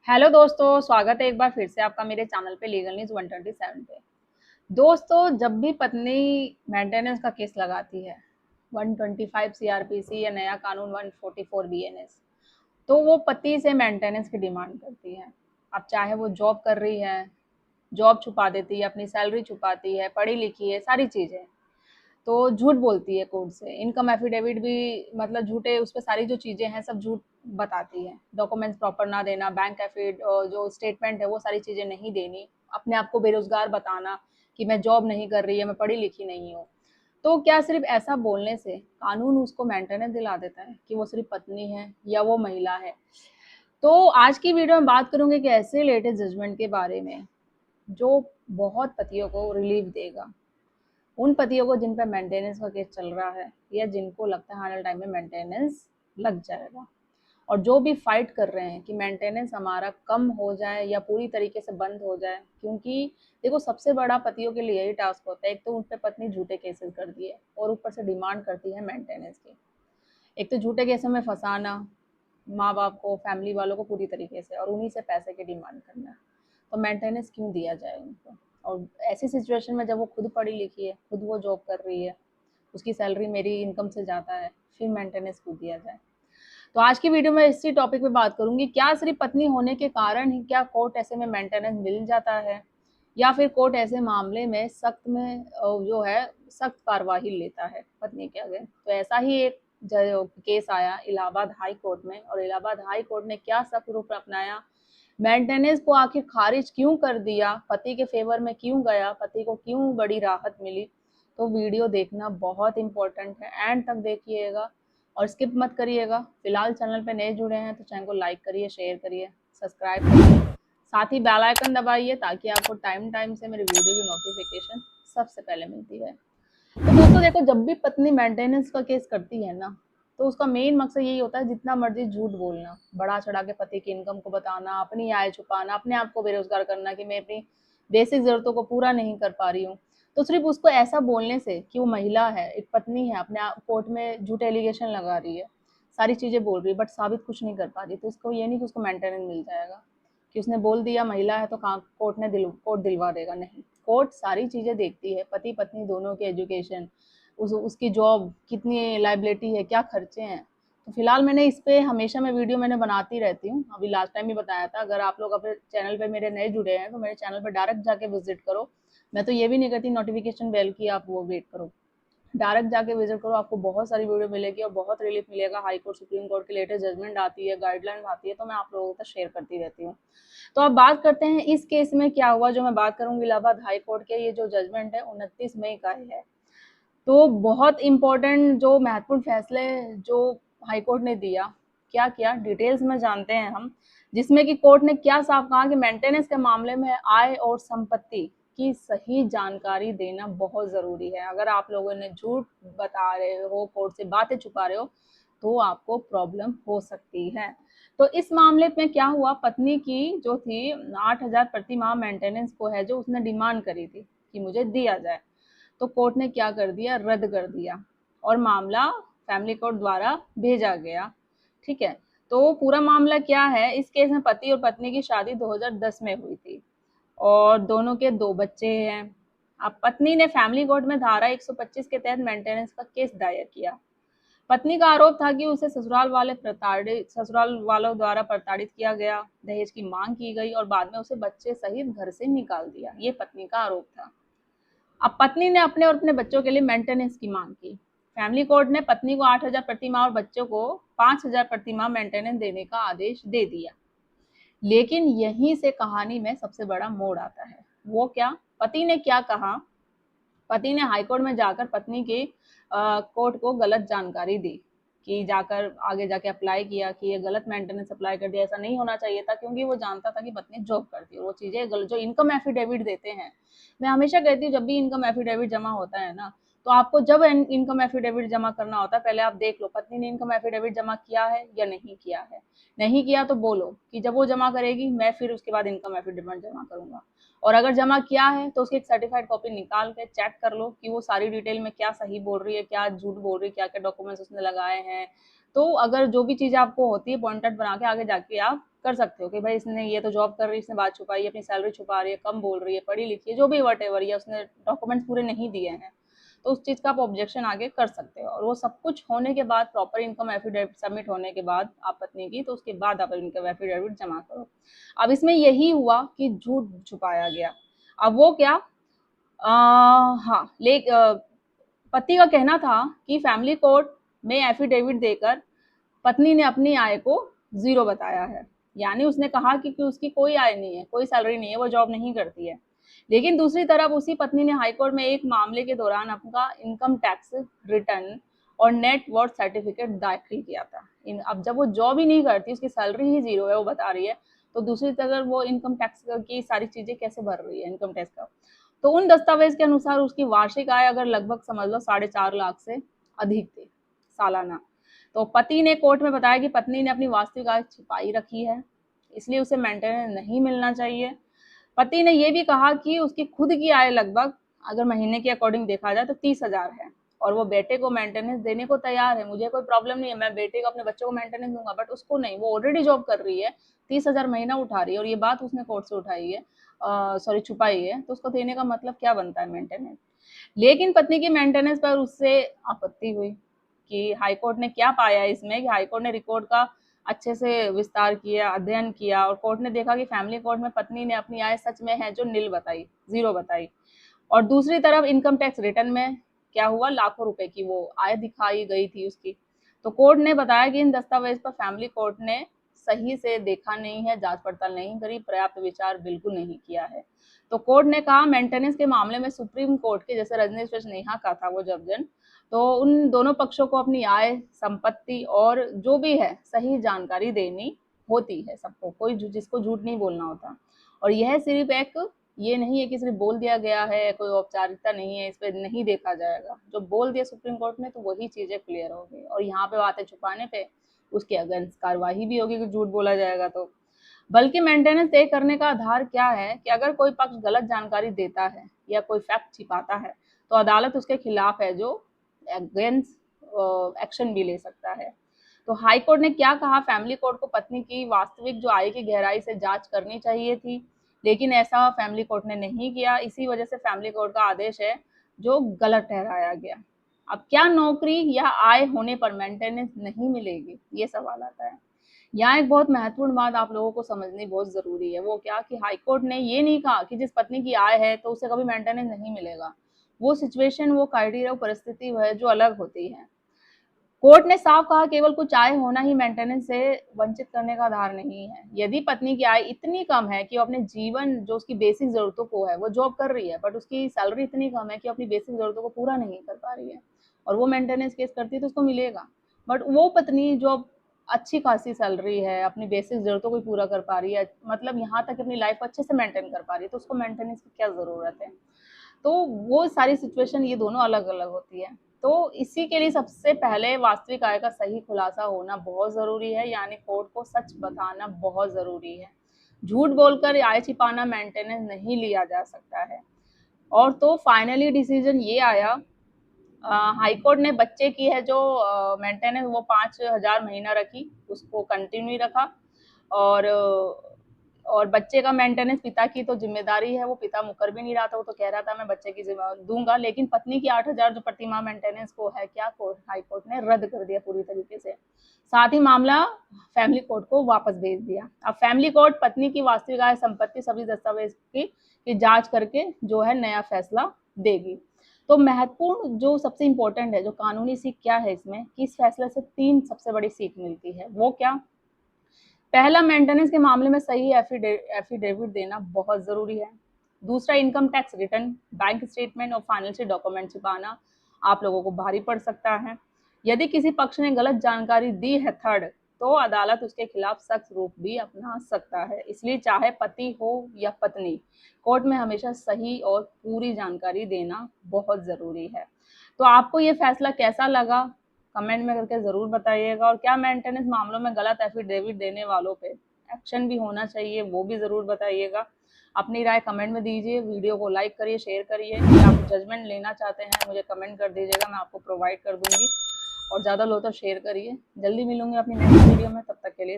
Hello दोस्तों, स्वागत है एक बार फिर से आपका मेरे चैनल पे लीगल न्यूज 127 पे। दोस्तों, जब भी पत्नी मेंटेनेंस का केस लगाती है 125 सीआरपीसी या नया कानून 144 बीएनएस, तो वो पति से मेंटेनेंस की डिमांड करती है। अब चाहे वो जॉब कर रही है, जॉब छुपा देती है, अपनी सैलरी छुपाती है, पढ़ी लिखी है, सारी चीजें तो झूठ बोलती है कोर्ट से। इनकम एफिडेविट भी मतलब झूठे, उस पर सारी जो चीजें हैं सब झूठ बताती है। डॉक्यूमेंट्स प्रॉपर ना देना, बैंक एफिड जो स्टेटमेंट है वो सारी चीजें नहीं देनी, अपने आप को बेरोजगार बताना कि मैं जॉब नहीं कर रही है, मैं पढ़ी लिखी नहीं हूँ। तो क्या सिर्फ ऐसा बोलने से कानून उसको मेंटेनेंस दिला देता है कि वो सिर्फ पत्नी है या वो महिला है? तो आज की वीडियो में बात करूंगी कि ऐसे लेटेस्ट जजमेंट के बारे में जो बहुत पतियों को रिलीफ देगा। उन पतियों को जिन पे मेंटेनेंस का केस चल रहा है या जिनको लगता है आने वाले टाइम में मेंटेनेंस लग जाएगा, और जो भी फाइट कर रहे हैं कि मेंटेनेंस हमारा कम हो जाए या पूरी तरीके से बंद हो जाए। क्योंकि देखो, सबसे बड़ा पतियों के लिए यही टास्क होता है। एक तो उन पे पत्नी झूठे केसेस कर दिए और ऊपर से डिमांड करती है मेंटेनेंस की। एक तो झूठे केसों में फंसाना माँ बाप को, फैमिली वालों को पूरी तरीके से, और उन्हीं से पैसे की डिमांड करना। तो मेंटेनेंस क्यों दिया जाए उनको? और ऐसी सिचुएशन में जब वो खुद पढ़ी लिखी है, खुद वो जॉब कर रही है, उसकी सैलरी मेरी इनकम से ज़्यादा है, फिर मेंटेनेंस क्यों दिया जाए? तो आज की वीडियो में इसी टॉपिक पे बात करूंगी। क्या सिर्फ पत्नी होने के कारण ही क्या कोर्ट ऐसे में मेंटेनेंस मिल जाता है, या फिर कोर्ट ऐसे मामले में सख्त में जो है सख्त कार्यवाही लेता है पत्नी के अगेंस्ट? तो ऐसा ही एक केस आया इलाहाबाद हाई कोर्ट में, और इलाहाबाद हाई कोर्ट ने क्या सख्त रूप अपनाया, मेंटेनेंस को आखिर खारिज क्यों कर दिया, पति के फेवर में क्यों गया, पति को क्यों बड़ी राहत मिली। तो वीडियो देखना बहुत इंपॉर्टेंट है, एंड तक देखिएगा और स्किप मत करिएगा। फिलहाल चैनल पे नए जुड़े हैं तो चैनल को लाइक करिए, शेयर करिए, सब्सक्राइब करिए, साथ ही बेल आइकन दबाइए ताकि आपको टाइम टाइम से मेरे वीडियो की नोटिफिकेशन सबसे पहले मिलती है। तो दोस्तों देखो, जब भी पत्नी मेंटेनेंस का केस करती है ना, तो उसका मेन मकसद यही होता है जितना मर्जी झूठ बोलना, बड़ा चढ़ा के पति की इनकम को बताना, अपनी आय छुपाना, अपने आप को बेरोजगार करना कि मैं अपनी बेसिक जरूरतों को पूरा नहीं कर पा रही हूँ। तो सिर्फ उसको ऐसा बोलने से कि वो महिला है, एक पत्नी है, अपने कोर्ट में झूठे एलिगेशन लगा रही है, सारी चीजें बोल रही है, बट साबित कुछ नहीं कर पा रही, तो इसको ये नहीं कि उसको मेंटेनेंस मिल जाएगा कि उसने बोल दिया महिला है तो कोर्ट दिलवा देगा। नहीं, कोर्ट सारी चीजें देखती है, पति पत्नी दोनों के एजुकेशन, उसकी जॉब, कितनी लाइबिलिटी है, क्या खर्चे हैं। तो फिलहाल मैंने इस पे हमेशा मैं वीडियो मैंने बनाती रहती हूँ, अभी लास्ट टाइम भी बताया था। अगर आप लोग अपने चैनल पे मेरे नए जुड़े हैं तो मेरे चैनल पे डायरेक्ट जाके विजिट करो। मैं तो ये भी नहीं करती नोटिफिकेशन बेल की आप वो वेट करो, डायरेक्ट जाके विजिट करो, आपको बहुत सारी वीडियो मिलेगी और बहुत रिलीफ मिलेगा। हाई कोर्ट, सुप्रीम कोर्ट की लेटेस्ट जजमेंट आती है, गाइडलाइन आती है, तो मैं आप लोगों तक शेयर करती रहती हूँ। तो अब बात करते हैं इस केस में क्या हुआ जो मैं बात करूंगी। इलाहाबाद हाई कोर्ट के ये जो जजमेंट है 29 मई का है। तो बहुत इंपॉर्टेंट जो महत्वपूर्ण फैसले जो हाई कोर्ट ने दिया, क्या किया डिटेल्स में जानते हैं हम। जिसमें कि कोर्ट ने क्या साफ कहा कि मेंटेनेंस के मामले में आय और संपत्ति की सही जानकारी देना बहुत जरूरी है। अगर आप लोगों ने झूठ बता रहे हो, कोर्ट से बातें छुपा रहे हो, तो आपको प्रॉब्लम हो सकती है। तो इस मामले में क्या हुआ, पत्नी की जो थी 8,000 प्रति माह मेंटेनेंस को है जो उसने डिमांड करी थी कि मुझे दिया जाए, तो कोर्ट ने क्या कर दिया, रद्द कर दिया और मामला फैमिली कोर्ट द्वारा भेजा गया। ठीक है, तो पूरा मामला क्या है, इस केस में पति और पत्नी की शादी 2010 में हुई थी और दोनों के 2 बच्चे हैं। अब पत्नी ने फैमिली कोर्ट में धारा 125 के तहत मेंटेनेंस का केस दायर किया। पत्नी का आरोप था कि उसे ससुराल वालों द्वारा प्रताड़ित किया गया, दहेज की मांग की गई और बाद में उसे बच्चे सहित घर से निकाल दिया। ये पत्नी का आरोप था। अब पत्नी ने अपने और अपने बच्चों के लिए मेंटेनेंस की मांग की। फैमिली कोर्ट ने पत्नी को 8,000 प्रति माह और बच्चों को 5,000 प्रति माह मेंटेनेंस देने का आदेश दे दिया। लेकिन यहीं से कहानी में सबसे बड़ा मोड़ आता है। वो क्या, पति ने क्या कहा, पति ने हाईकोर्ट में जाकर पत्नी के कोर्ट को गलत जानकारी दी कि जाकर आगे जाके अप्लाई किया कि ये गलत मेंटेनेंस अप्लाई कर दिया, ऐसा नहीं होना चाहिए था, क्योंकि वो जानता था कि पत्नी जॉब करती है। वो चीजें गलत, जो इनकम एफिडेविट देते हैं, मैं हमेशा कहती हूँ जब भी इनकम एफिडेविट जमा होता है ना, तो आपको जब इनकम एफिडेविट जमा करना होता है पहले आप देख लो पत्नी ने इनकम एफिडेविट जमा किया है या नहीं किया है। नहीं किया तो बोलो कि जब वो जमा करेगी मैं फिर उसके बाद इनकम एफिडेविट जमा करूंगा। और अगर जमा किया है तो उसकी एक सर्टिफाइड कॉपी निकाल के चेक कर लो कि वो सारी डिटेल में क्या सही बोल रही है, क्या झूठ बोल रही है, क्या क्या डॉक्यूमेंट्स उसने लगाए हैं। तो अगर जो भी चीज़ आपको होती है पॉइंटेड बना के आगे जाके आप कर सकते हो कि भाई इसने ये तो जॉब कर रही है, इसने बात छुपाई है, अपनी सैलरी छुपा रही है, कम बोल रही है, पढ़ी लिखी है, जो भी वटेवर, या उसने डॉक्यूमेंट्स पूरे नहीं दिए हैं, तो उस चीज़ का आप ऑब्जेक्शन आगे कर सकते हो। और वो सब कुछ होने के बाद, प्रॉपर इनकम एफिडेविट सबमिट होने के बाद आप पत्नी की, तो उसके बाद आप इनकम एफिडेविट जमा करो। अब इसमें यही हुआ कि झूठ छुपाया गया। अब वो क्या, हाँ, पति का कहना था कि फैमिली कोर्ट में एफिडेविट देकर पत्नी ने अपनी आय को जीरो बताया है। यानी उसने कहा कि उसकी कोई आय नहीं है, कोई सैलरी नहीं है, वो जॉब नहीं करती है। लेकिन दूसरी तरफ उसी पत्नी ने हाईकोर्ट में एक मामले के दौरान अपना इनकम टैक्स रिटर्न और नेट वर्थ सर्टिफिकेट दाखिल किया था। अब जब वो जॉब ही नहीं करती, उसकी सैलरी ही जीरो है, वो बता रही है, तो दूसरी तरफ वो इनकम टैक्स की सारी चीजें कैसे भर रही है, इनकम टैक्स का। तो उन दस्तावेज के अनुसार उसकी वार्षिक आय अगर लगभग समझ लो 4.5 लाख से अधिक थी सालाना। तो पति ने कोर्ट में बताया कि पत्नी ने अपनी वास्तविक आय छिपाई रखी है, इसलिए उसे मेंटेनेंस नहीं मिलना चाहिए। पति ने यह भी कहा कि उसकी खुद की आय लगभग अगर महीने के अकॉर्डिंग देखा जाए तो 30,000 है, और वो बेटे को मेंटेनेंस देने को तैयार है। मुझे कोई प्रॉब्लम नहीं है, मैं बेटे को, अपने बच्चों को मेंटेनेंस दूंगा, बट उसको नहीं। वो ऑलरेडी जॉब कर रही है, 30,000 महीना उठा रही है, और ये बात उसने कोर्ट से उठाई है, सॉरी छुपाई है, तो उसको देने का मतलब क्या बनता है मेंटेनेंस। लेकिन पत्नी की मेंटेनेंस पर उससे आपत्ति हुई कि हाईकोर्ट ने क्या पाया इसमें, कि हाईकोर्ट ने रिकॉर्ड का अच्छे से विस्तार किया, अध्ययन किया, और कोर्ट ने देखा कि फैमिली कोर्ट में पत्नी ने अपनी आय सच में है जो नील बताई, जीरो बताई, और दूसरी तरफ इनकम टैक्स रिटर्न में क्या हुआ, लाखों रुपए की वो आय दिखाई गई थी उसकी। तो कोर्ट ने बताया कि इन दस्तावेज पर फैमिली कोर्ट ने सही से देखा नहीं है, जांच पड़ताल नहीं करी, पर्याप्त विचार बिल्कुल नहीं किया है। तो कोर्ट ने कहा मेंटेनेंस के मामले में सुप्रीम कोर्ट के, जैसे रजनीश नेहा का था वो जबजन, तो उन दोनों पक्षों को अपनी आय, संपत्ति और जो भी है सही जानकारी देनी होती है सबको, कोई जिसको झूठ नहीं बोलना होता। और यह सिर्फ एक ये नहीं है कि सिर्फ बोल दिया गया है, कोई औपचारिकता नहीं है, इस पर नहीं देखा जाएगा। जो बोल दिया सुप्रीम कोर्ट ने तो वही चीजें क्लियर होगी, और यहाँ पे बातें छुपाने पे उसके अगेंस्ट कार्रवाई भी होगी कि झूठ बोला जाएगा तो। बल्कि मेंटेनेंस तय करने का आधार क्या है कि अगर कोई पक्ष गलत जानकारी देता है या कोई फैक्ट छिपाता है तो अदालत उसके खिलाफ है जो अगेंस्ट एक्शन भी ले सकता है। तो हाई कोर्ट ने क्या कहा, फैमिली कोर्ट को पत्नी की वास्तविक जो आय की गहराई से जांच करनी चाहिए थी, लेकिन ऐसा फैमिली कोर्ट ने नहीं किया। इसी वजह से फैमिली कोर्ट का आदेश है जो गलत ठहराया गया। अब क्या नौकरी या आय होने पर मेंटेनेंस नहीं मिलेगी, ये सवाल आता है। यहाँ एक बहुत महत्वपूर्ण बात आप लोगों को समझनी बहुत जरूरी है। वो क्या कि हाईकोर्ट ने ये नहीं कहा कि जिस पत्नी की आय है तो उसे कभी मेंटेनेंस नहीं मिलेगा। वो सिचुएशन, वो क्राइटेरिया, वो परिस्थिति है जो अलग होती है। कोर्ट ने साफ कहा केवल कुछ आय होना ही मेंटेनेंस से वंचित करने का आधार नहीं है। यदि पत्नी की आय इतनी कम है कि वो अपने जीवन, जो उसकी बेसिक जरूरतों को है, वो जॉब कर रही है बट उसकी सैलरी इतनी कम है कि अपनी बेसिक जरूरतों को पूरा नहीं कर पा रही है, और वो मेंटेनेंस केस करती है तो उसको मिलेगा। बट वो पत्नी जो अच्छी खासी सैलरी है, अपनी बेसिक जरूरतों को पूरा कर पा रही है, मतलब यहाँ तक अपनी लाइफ को अच्छे से मेंटेन कर पा रही है, तो उसको मेंटेनेंस की क्या जरूरत है। तो वो सारी सिचुएशन ये दोनों अलग अलग होती है। तो इसी के लिए सबसे पहले वास्तविक आय का सही खुलासा होना बहुत जरूरी है, यानी कोर्ट को सच बताना बहुत जरूरी है। झूठ बोलकर आय छिपाना मेंटेनेंस नहीं लिया जा सकता है। और तो फाइनली डिसीजन ये आया, हाईकोर्ट ने बच्चे की है जो मेंटेनेंस वो 5,000 महीना रखी, उसको कंटिन्यू रखा। और और बच्चे का मेंटेनेंस पिता की तो जिम्मेदारी है, वो पिता मुकर भी नहीं रहा था, वो तो कह रहा था मैं बच्चे की जिम्मेदारी दूंगा, लेकिन पत्नी की 8,000 जो प्रति माह मेंटेनेंस को है, क्या कोर्ट, हाई कोर्ट ने रद्द कर दिया पूरी तरीके से। साथ ही मामला फैमिली कोर्ट को वापस भेज दिया। अब फैमिली कोर्ट पत्नी की वास्तविक आय, संपत्ति, सभी दस्तावेज की जांच करके जो है नया फैसला देगी। तो महत्वपूर्ण जो सबसे इंपॉर्टेंट है, जो कानूनी सीख क्या है इसमें, कि इस फैसले से 3 सबसे बड़ी सीख मिलती है। वो क्या, पहला, मेंटेनेंस के मामले में सही एफिडेविट देना बहुत जरूरी है। दूसरा, income tax return, bank statement और फाइनेंशियल डॉक्यूमेंट छिपाना आप लोगों को भारी पड़ सकता है। यदि किसी पक्ष ने गलत जानकारी दी है, थर्ड, तो अदालत उसके खिलाफ सख्त रूप भी अपना सकता है। इसलिए चाहे पति हो या पत्नी, कोर्ट में हमेशा सही और पूरी जानकारी देना बहुत जरूरी है। तो आपको ये फैसला कैसा लगा, कमेंट में करके जरूर बताइएगा। और क्या मेंटेनेंस मामलों में गलत एफिडेविट देने वालों पे एक्शन भी होना चाहिए, वो भी जरूर बताइएगा। अपनी राय कमेंट में दीजिए, वीडियो को लाइक करिए, शेयर करिए। या आप जजमेंट लेना चाहते हैं मुझे कमेंट कर दीजिएगा, मैं आपको प्रोवाइड कर दूंगी। और ज़्यादा लो तो शेयर करिए। जल्दी मिलूंगी अपनी नेक्स्ट वीडियो में, तब तक के लिए